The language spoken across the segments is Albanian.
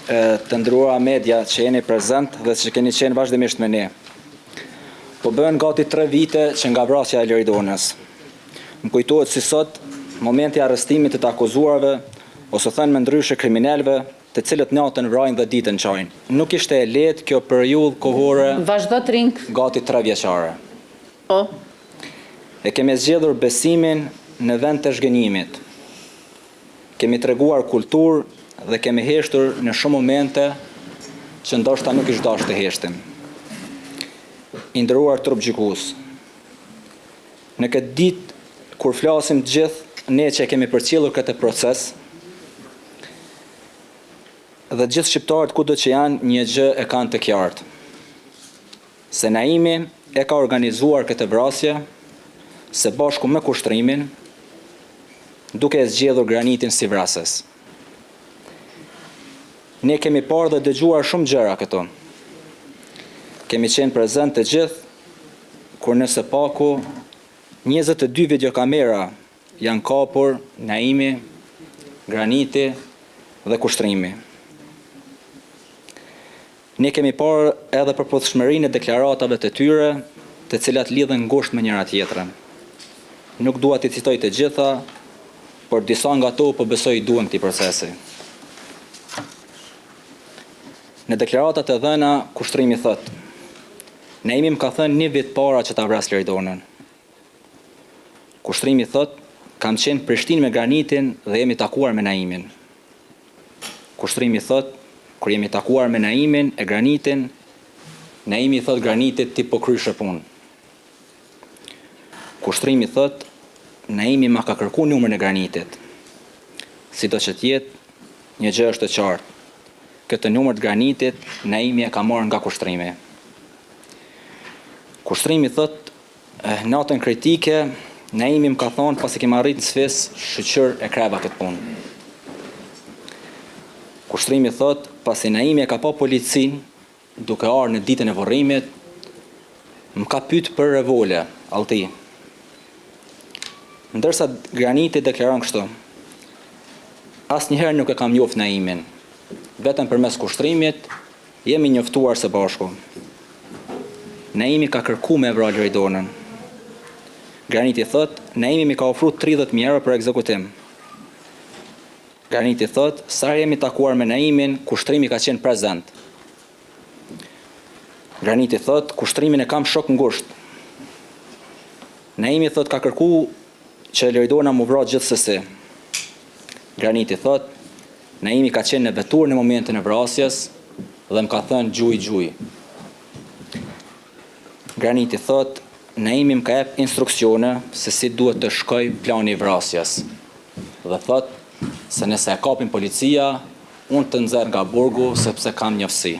të ndruara media që jeni prezent dhe që keni qenë vazhdimisht me ne. Po bën gati 3 vite që nga vrasja e Loridonës. Më kujtohet si sot momenti i arrestimit të akuzuarve, ose thënë me ndryshe kriminalëve, të cilët natën vrajnë dhe ditën qajnë. Nuk ishte e lehtë kjo periudhë kohore. Vazhdo të ring. Gati 3 vjeçare. Po. E kemi zgjedhur besimin në vend të zhgënjimit. Kemi treguar kulturë dhe kemi heshtur në shumë momente që ndoshta nuk ish dashur të heshtim. I nderuar trup gjykues. Në këtë ditë kur flasim të gjithë ne që kemi përcjellur këtë proces, dhe gjithë shqiptarët kudo që janë një gjë e kanë të qartë. Se Naimi e ka organizuar këtë vrasje, se bashku me kushtrimin, duke e zgjedhur Granitin si vrasës. Ne kemi parë dhe dëgjuar shumë gjëra këto. Kemi qenë prezent të gjithë, kur në së paku 22 videokamera janë kapur Naimi, Graniti dhe kushtrimi. Ne kemi parë edhe përputhshmërinë e deklaratave të tyre, të cilat lidhen ngushtë me njëra tjetrën. Nuk dua t'i citoj të gjitha, por disa nga ato po besoj duhen këtij procesi. Në deklaratat e dhëna, kushtrimi thotë: Naimi më ka thënë 1 vit para që ta vras Loridonën. Kushtrimi thotë: kam qenë në Prishtinë me Granitin dhe jemi takuar me Naimin. Kushtrimi thotë: kur jemi takuar me Naimin e Granitin, Naimi thot Granitit ti po kryshe punë. Kushtrimi thot, Naimi ma ka kërku numrin e Granitit. Sido që tjetë, një gjë është e qartë. Këtë numër të Granitit, Naimi e ka marrë nga kushtrimi. Kushtrimi thot, natën kritike, Naimi më ka thonë pasi kemi arrit në Sfis, shqyr e kreva këtë punë. Kushtrimi thot, pasi Naimi e ka pa policin, duke arë në ditën e vorrimit, më ka pyet për revole, allti. Ndërsa Graniti deklaron kështu: asnjëherë nuk e kam njoft Naimin, vetëm përmes kushtrimit jemi njoftuar së bashku. Naimi ka kërku me vrar Loridonën. Graniti thot, Naimi mi ka ofruar 30.000 euro për ekzekutim. Graniti thot, sa jemi takuar me Naimin, kushtrimi ka qenë prezent. Graniti thot, kushtrimin e kam shok ngusht. Naimi thot, ka kërku që Loridona mu vra gjithsesi. Graniti thot, Naimi ka qenë në vetur në momentin e vrasjes dhe më ka thënë gjuj. Graniti thot, Naimi më ka jep instruksione se si duhet të shkoj plani i vrasjes. Dhe thot, se nëse e kapin policia, unë të nxjerr nga burgu sepse kam njofsi.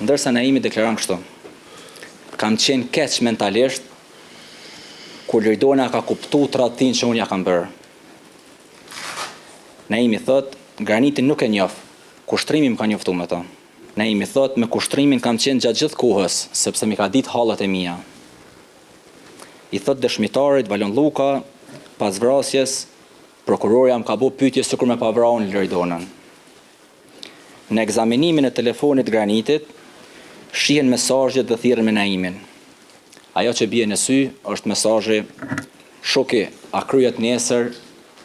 Ndërsa Naimi deklaron kështu: kam qenë keq mentalisht kur Loridona ka kuptuar tradhtin që unë ja kam bërë. Naimi thot, Granitin nuk e njoh, kushtrimi më ka njoftuar me to. Naimi thot, me kushtrimin kam qenë gjatë gjithë kohës, sepse mi ka ditë hallat e mia. I thot dëshmitarit Valon Luka, pas vrasjes, prokurorja më ka bo pyetje se kur me pa vrarë Loridonën. Në ekzaminimin e telefonit Granitit, shihen mesazhet dhe thirrën me Naimin. Ajo që bie në sy është mesazhi: shoki, a kryet nesër,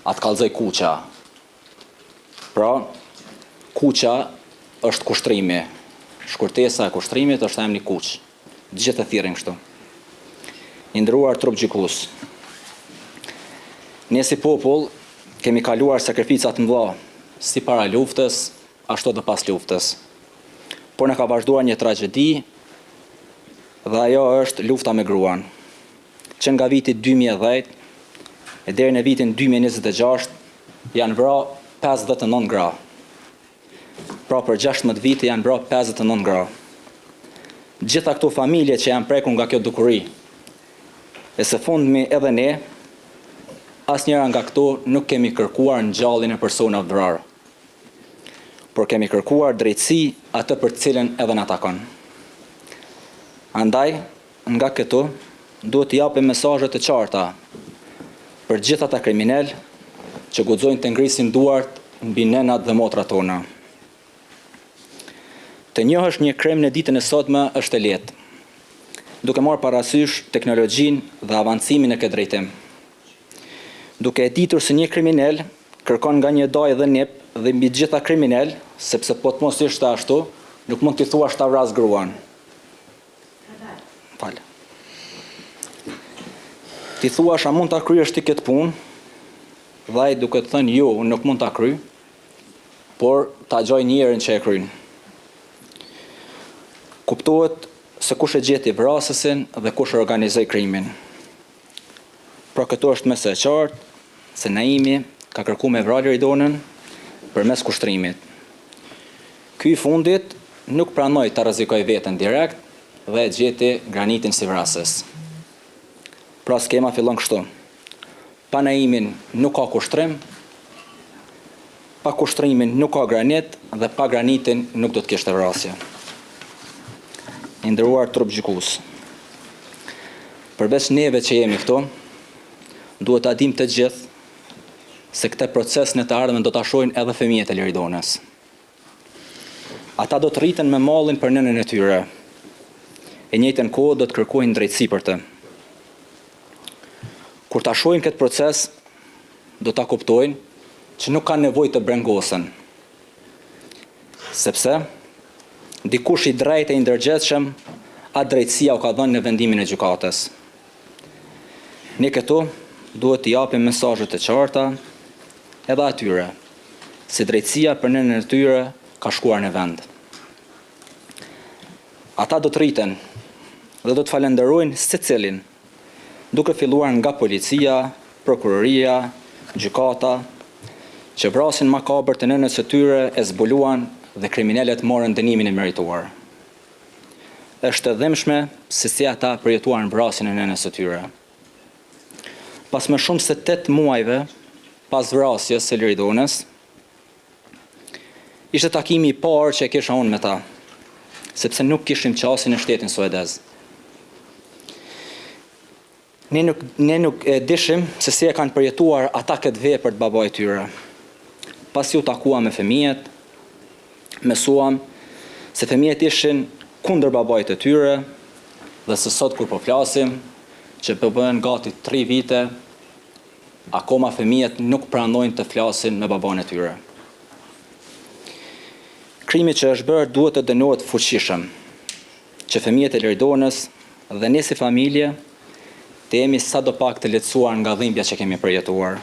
a të kallëzoj kuqa. Pra, kuqa është kushtrimi. Shkurtesa e kushtrimit është emri kuq. Gjithë e thirrin kështu. I nderuar trup gjykues. Ne si popull kemi kaluar sakrificat mëdha, si para luftës, ashtu edhe pas luftës. Por ne ka vazhduar një tragjedi dhe ajo është lufta me gruan. Që nga viti 2010 e deri në vitin 2026 janë vrarë 59 gra. Pra për 16 vite janë vrarë 59 gra. Gjitha këto familje që janë prekur nga kjo dukuri, e së fundmi edhe ne, asnjëra nga këto nuk kemi kërkuar ngjalljen e personave të vrarë, por kemi kërkuar drejtësi atë për cilën edhe na takon. Andaj, nga këto, duhet të japim mesazhe të qarta për gjithë ata kriminal që guxojnë të ngrisin duart mbi nenat dhe motrat tona. Të njohësh një krem në ditën e sotme është e lehtë, duke marrë parasysh teknologjinë dhe avancimin në këtë drejtim. Duke e ditur se një kriminal kërkon nga një daj dhe nip dhe mbi gjitha kriminal, sepse po të mos ishte ashtu, nuk mund t'i thuash ta vras gruan. Falë. Ti thuash a mund ta kryesh ti këtë punë, dhe ai duke të thënë jo, unë nuk mund ta kryj, por ta gjoj njerin që e kryen. Kuptohet se kush e gjeti vrasësin dhe kush organizoi krimin. Pra këto është mes e qartë se Naimi ka kërkuar me vrarë Liridonën përmes kushtrimit. Ky i fundit nuk pranoi ta rrezikojë veten direkt dhe e gjeti Granitin si vrasës. Pra skema fillon kështu. Pa Naimin nuk ka kushtrim, pa kushtrimin nuk ka Granit dhe pa Granitin nuk do të kishte vrasje. I nderuar trup gjykues. Përveç neve që jemi këtu, duhet ta dim të gjithë se këtë proces në të ardhmen do ta shohin edhe fëmijët e Liridonës. Ata do të rriten me mallin për nënën e tyre. E njëjtën kohë do të kërkojnë drejtësi për të. Kur ta shohin këtë proces, do ta kuptojnë që nuk kanë nevojë të brengosen. Sepse dikush i drejtë e i ndërgjegjshëm, atë drejtësia u ka dhënë në vendimin e gjykatës. Ne këtu duhet t'i japim mesazhe të qarta edhe atyre, se drejtësia për nënën e tyre ka shkuar në vend. Ata do të rriten dhe do të falenderojnë secilin, duke filluar nga policia, prokuroria, gjykata, që vrasin makabër të nënës së tyre e zbuluan dhe kriminalet morën dënimin e merituar. Është e dhimbshme se si ata përjetuan vrasjen e nënës së tyre. Pas më shumë se 8 muajve pas vrasjes së Liridonës, ishte takimi i parë që e kisha unë me ta, sepse nuk kishim qasin në shtetin suedez. Ne nuk e dishim se si e kanë përjetuar ata këtë vepër të babait tyre. Pasi u takuam me fëmijët, mësuam se fëmijët ishin kundër babait të tyre dhe se sot kur po flasim, që po bëhen gati 3 vite, akoma fëmijët nuk pranojnë të flasin me baban e tyre. Krimi që është bërë duhet të dënohet fuqishëm, që fëmijët e Liridonës dhe ne si familje të jemi sadopak të lehtësuar nga dhimbja që kemi përjetuar.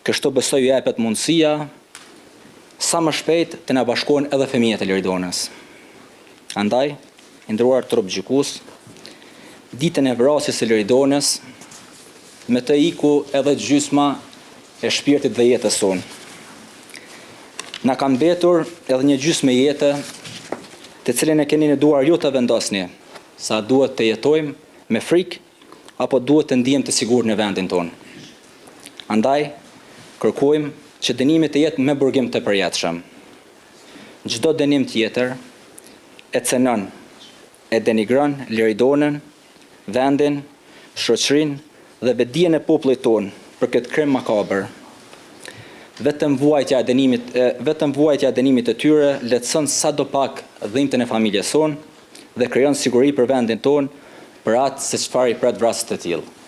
Kështu besoj ju jepet mundësia sa më shpejt të na bashkohen edhe fëmijët e Liridonës. Andaj, i nderuar trup gjykues, ditën e vrasjes së Liridonës, me të iku edhe gjysma e shpirtit dhe jetës sonë. Na ka mbetur edhe një gjysmë jete, të cilën e keni në duar ju të vendosni, sa duhet të jetojmë me frikë apo duhet të ndihem të sigurt në vendin tonë. Andaj, kërkojmë që dënimi të jetë me burgim të përjetshëm. Çdo dënim tjetër e cenon, e denigron Liridonën, vendin, shoqërinë dhe vetdijen e popullit tonë për këtë krim makabër. Vetëm vuajtja e dënimit të tyre lehtëson sadopak dhimbjen e familjes sonë dhe krijon siguri për vendin tonë për atë se çfarë i pret vrasës të tillë.